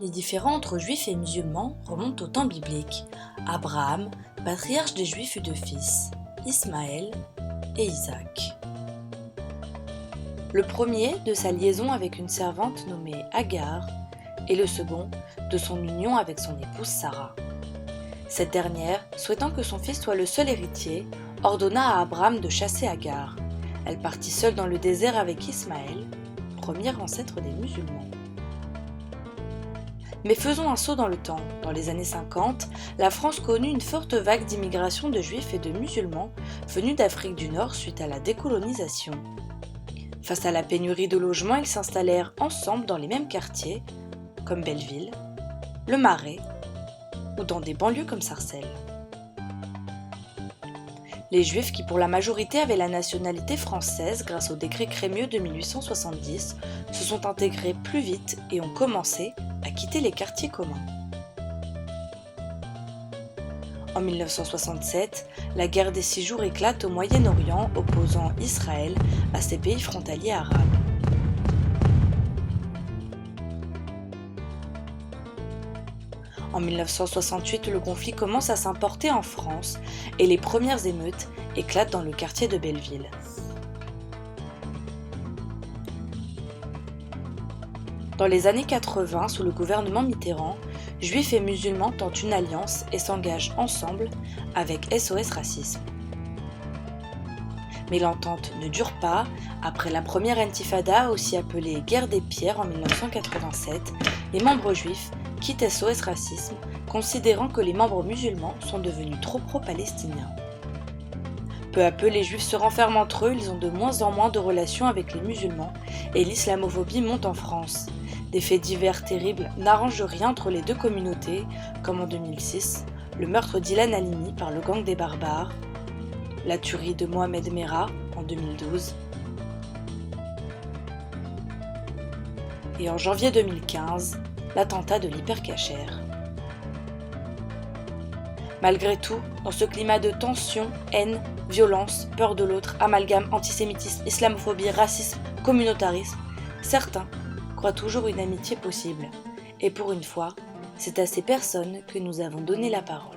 Les différends entre juifs et musulmans remontent au temps biblique. Abraham, patriarche des juifs, eut deux fils, Ismaël et Isaac. Le premier de sa liaison avec une servante nommée Agar et le second de son union avec son épouse Sarah. Cette dernière, souhaitant que son fils soit le seul héritier, ordonna à Abraham de chasser Agar. Elle partit seule dans le désert avec Ismaël, premier ancêtre des musulmans. Mais faisons un saut dans le temps. Dans les années 50, la France connut une forte vague d'immigration de juifs et de musulmans venus d'Afrique du Nord suite à la décolonisation. Face à la pénurie de logements, ils s'installèrent ensemble dans les mêmes quartiers, comme Belleville, Le Marais ou dans des banlieues comme Sarcelles. Les Juifs, qui pour la majorité avaient la nationalité française grâce au décret Crémieux de 1870, se sont intégrés plus vite et ont commencé à quitter les quartiers communs. En 1967, la guerre des 6 jours éclate au Moyen-Orient, opposant Israël à ses pays frontaliers arabes. En 1968, le conflit commence à s'importer en France et les premières émeutes éclatent dans le quartier de Belleville. Dans les années 80, sous le gouvernement Mitterrand, Juifs et musulmans tentent une alliance et s'engagent ensemble avec SOS Racisme. Mais l'entente ne dure pas. Après la première intifada, aussi appelée guerre des pierres en 1987, les membres juifs quittent SOS Racisme, considérant que les membres musulmans sont devenus trop pro-palestiniens. Peu à peu, les juifs se renferment entre eux, ils ont de moins en moins de relations avec les musulmans et l'islamophobie monte en France. Des faits divers terribles n'arrangent rien entre les deux communautés, comme en 2006, le meurtre d'Ilan Halimi par le gang des barbares, la tuerie de Mohamed Merah en 2012, et en janvier 2015, l'attentat de l'Hyper Cacher. Malgré tout, dans ce climat de tension, haine, violence, peur de l'autre, amalgame, antisémitisme, islamophobie, racisme, communautarisme, certains croient toujours une amitié possible. Et pour une fois, c'est à ces personnes que nous avons donné la parole.